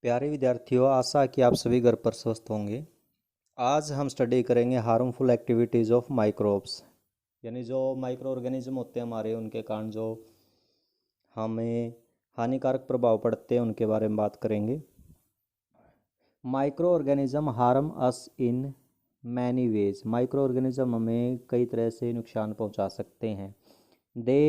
प्यारे विद्यार्थियों, आशा है कि आप सभी घर पर स्वस्थ होंगे। आज हम स्टडी करेंगे हार्मफुल एक्टिविटीज़ ऑफ माइक्रोब्स, यानी जो माइक्रो ऑर्गेनिज्म होते हैं हमारे, उनके कारण जो हमें हानिकारक प्रभाव पड़ते हैं उनके बारे में बात करेंगे। Microorganism harm us in many ways. Microorganism हमें कई तरह से नुकसान पहुंचा सकते हैं। They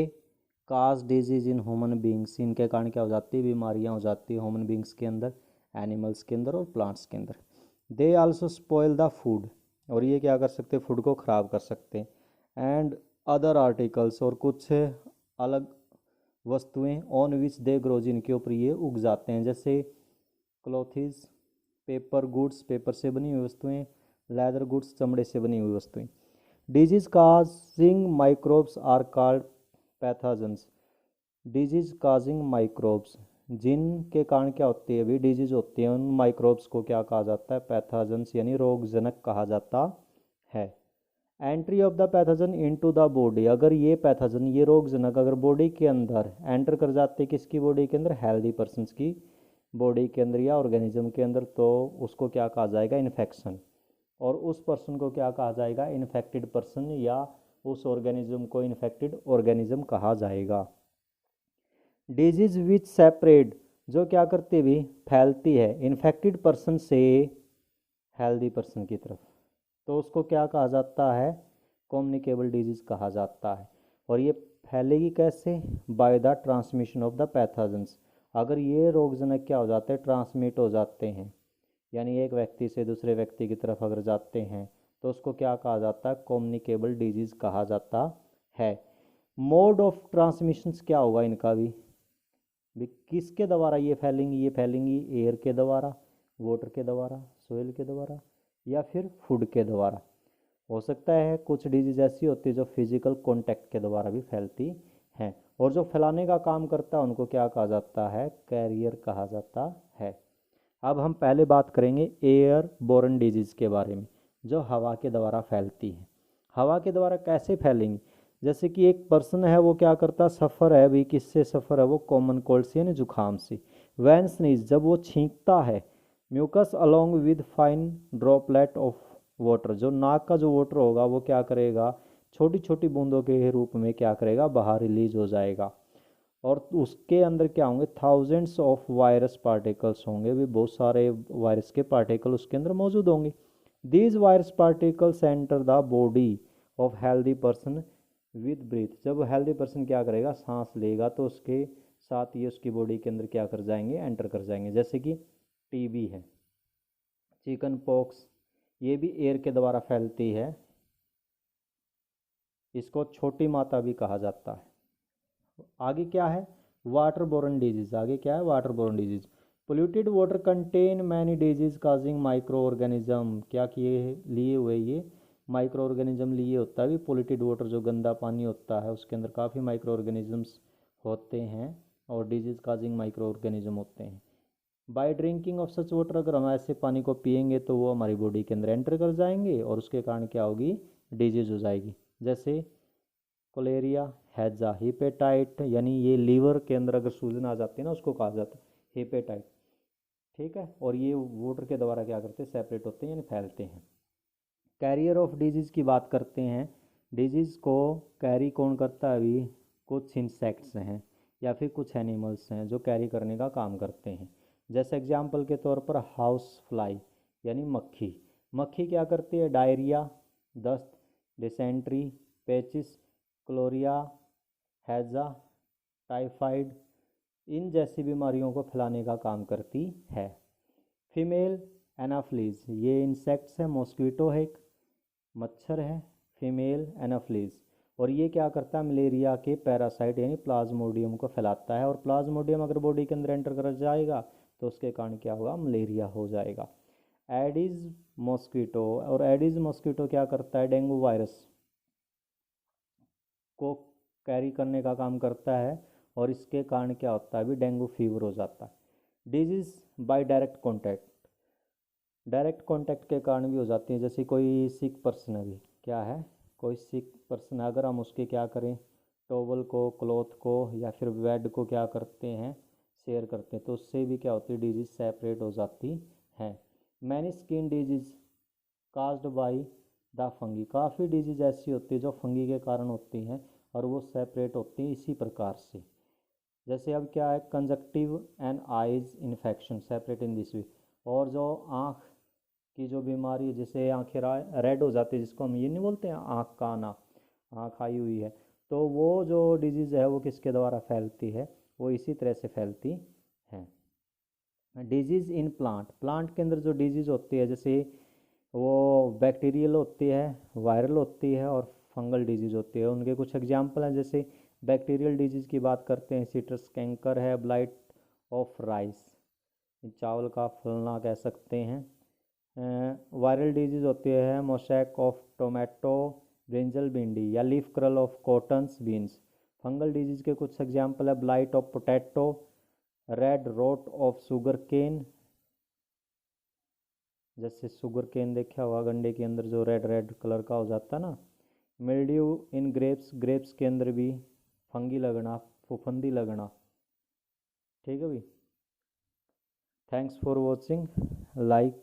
cause disease in human beings. इनके कारण क्या हो जाती है? बीमारियां हो जाती है ह्यूमन बींग्स के अंदर, एनिमल्स के अंदर और प्लांट्स के अंदर। They also spoil the food. और ये क्या कर सकते हैं? फूड को ख़राब कर सकते हैं। एंड अदर आर्टिकल्स, और कुछ अलग वस्तुएं ऑन विच दे ग्रोज, इनके ऊपर ये उग जाते हैं, जैसे क्लोथिस, पेपर गुड्स, पेपर से बनी हुई वस्तुएं, लेदर गुड्स, चमड़े से बनी हुई वस्तुएं। Disease causing microbes are called pathogens. Disease causing microbes, जिनके कारण क्या होती है, भी डिजीज होती है, उन माइक्रोब्स को क्या कहा जाता है? पैथोजेंस, यानी रोगजनक कहा जाता है। Entry of the pathogen into the body. अगर ये पैथोजन, ये रोगजनक अगर बॉडी के अंदर एंटर कर जाते, किसकी बॉडी के अंदर? हेल्दी पर्सन्स की बॉडी के अंदर या ऑर्गेनिज्म के अंदर, तो उसको क्या कहा जाएगा? इन्फेक्शन। और उस पर्सन को क्या कहा जाएगा? इन्फेक्टेड पर्सन, या उस ऑर्गेनिज्म को इन्फेक्टेड ऑर्गेनिज्म कहा जाएगा। डिजीज विच सेपरेट, जो क्या करती है? भी फैलती है इन्फेक्टेड पर्सन से हेल्दी पर्सन की तरफ, तो उसको क्या कहा जाता है? कम्युनिकेबल डिजीज कहा जाता है। और ये फैलेगी कैसे? By the transmission of the pathogens. अगर ये रोगजनक क्या हो जाते हैं? ट्रांसमिट हो जाते हैं, यानी एक व्यक्ति से दूसरे व्यक्ति की तरफ अगर जाते हैं, तो उसको क्या कहा जाता है? कम्युनिकेबल डिजीज कहा जाता है। मोड ऑफ ट्रांसमिशन क्या होगा इनका भी किसके द्वारा ये फैलेंगी? ये फैलेंगी एयर के द्वारा, वाटर के द्वारा, सोइल के द्वारा, या फिर फूड के द्वारा। हो सकता है कुछ डिजीज ऐसी होती है जो फिजिकल कांटेक्ट के द्वारा भी फैलती हैं, और जो फैलाने का काम करता है उनको क्या कहा जाता है? कैरियर कहा जाता है। अब हम पहले बात करेंगे एयर बोरन डिजीज़ के बारे में, जो हवा के द्वारा फैलती है। हवा के द्वारा कैसे फैलेंगी? जैसे कि एक पर्सन है, वो क्या करता? सफ़र है भी, किससे सफ़र है? वो कॉमन कोल्ड से, यानी जुखाम से। वैन स्नीज, जब वो छींकता है। Mucus along with fine droplet of water, जो नाक का जो वाटर होगा वो क्या करेगा? छोटी छोटी बूंदों के रूप में क्या करेगा? बाहर रिलीज हो जाएगा। और उसके अंदर क्या होंगे? थाउजेंड्स ऑफ वायरस पार्टिकल्स होंगे भी, बहुत सारे वायरस के पार्टिकल उसके अंदर मौजूद होंगे। These virus particles enter the body of healthy person with breath. जब हेल्दी पर्सन क्या करेगा? सांस लेगा, तो उसके साथ ये उसकी बॉडी के अंदर क्या कर जाएंगे? एंटर कर जाएंगे। जैसे कि टीबी है, चिकन पॉक्स, ये भी एयर के द्वारा फैलती है। इसको छोटी माता भी कहा जाता है। आगे क्या है? Water boron disease. आगे क्या है? Water boron disease. Polluted water contain many disease causing micro organism. क्या किए लिए हुए? ये माइक्रो ऑर्गेनिज्म लिए होता है भी। पोल्यूटेड वाटर, जो गंदा पानी होता है, उसके अंदर काफ़ी माइक्रो ऑर्गेनिजम्स होते हैं, और डिजीज काजिंग माइक्रो ऑर्गेनिज्म होते हैं। By drinking of such water, अगर हम ऐसे पानी को पियेंगे तो वो हमारी बॉडी के अंदर एंटर कर जाएंगे, और उसके कारण क्या होगी? डिजीज हो जाएगी। जैसे कोलेरिया, हैजा, हिपेटाइट, यानी ये लीवर के अंदर अगर सूजन आ जाती है ना, उसको कहा जाता है हिपेटाइट। ठीक है। और ये वाटर के द्वारा क्या करते हैं? सेपरेट होते हैं, यानी फैलते हैं। कैरियर ऑफ डिजीज़ की बात करते हैं। डिजीज़ को कैरी कौन करता है? अभी कुछ इंसेक्ट्स हैं, या फिर कुछ एनिमल्स हैं जो कैरी करने का काम करते हैं। जैसे एग्जाम्पल के तौर पर हाउस फ्लाई, यानी मक्खी। मक्खी क्या करती है? डायरिया, दस्त, डिसेंट्री, पेचिस, क्लोरिया, हैजा, टाइफाइड, इन जैसी बीमारियों को फैलाने का काम करती है। फीमेल एनाफ्लीज, ये इंसेक्ट्स है, मॉस्किटो है, एक मच्छर है, फीमेल एनाफ्लीज। और ये क्या करता है? मलेरिया के पैरासाइट यानी प्लाज्मोडियम को फैलाता है, और प्लाज्मोडियम अगर बॉडी के अंदर एंटर कर जाएगा, तो उसके कारण क्या होगा? मलेरिया हो जाएगा। एडिज मॉस्किटो, और एडिज मॉस्किटो क्या करता है? डेंगू वायरस को कैरी करने का काम करता है, और इसके कारण क्या होता है? अभी डेंगू फीवर हो जाता है। Disease bye direct contact, direct contact के कारण भी हो जाती है। जैसे कोई सिक पर्सन है, भी क्या है? कोई सिक पर्सन है, अगर हम उसके क्या करें? टॉवल को, क्लॉथ को, या फिर बेड को क्या करते हैं? शेयर करते हैं तो उससे भी क्या होती है, डिजीज सेपरेट हो जाती है। Many skin disease caused by the fungi, काफ़ी डिजीज ऐसी होती है जो फंगी के कारण होती हैं और वो सेपरेट होती हैं इसी प्रकार से। जैसे अब क्या है, conjunctive and eyes infection separate in this way, और जो आँख की जो बीमारी है जिससे आँखें रेड हो जाती है, जिसको हम ये नहीं बोलते हैं आँख का आना, आँख आई हुई है, तो वो जो डिजीज़ है वो किसके द्वारा फैलती है, वो इसी तरह से फैलती है। डिजीज़ इन प्लांट, प्लांट के अंदर जो डिजीज़ होती है जैसे वो बैक्टीरियल होती है, वायरल होती है और फंगल डिजीज़ होती है। उनके कुछ एग्जांपल हैं, जैसे बैक्टीरियल डिजीज़ की बात करते हैं, सिट्रस कैंकर है, ब्लाइट ऑफ राइस, चावल का फलना कह सकते हैं। वायरल डिजीज़ होती है मोसैक ऑफ टोमेटो, ब्रिंजल भिंडी या leaf curl of cottons beans. Fungal disease के कुछ एग्जांपल है, blight of potato, red rot of sugar cane, जैसे शुगर केन देखा हुआ गंडे के अंदर जो रेड रेड कलर का हो जाता है ना। मिल्ड्यू इन ग्रेप्स, ग्रेप्स के अंदर भी फंगी लगना, फफूंदी लगना। ठीक है भाई, थैंक्स फॉर वॉचिंग। लाइक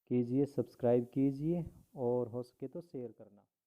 कीजिए, सब्सक्राइब कीजिए और हो सके तो शेयर करना।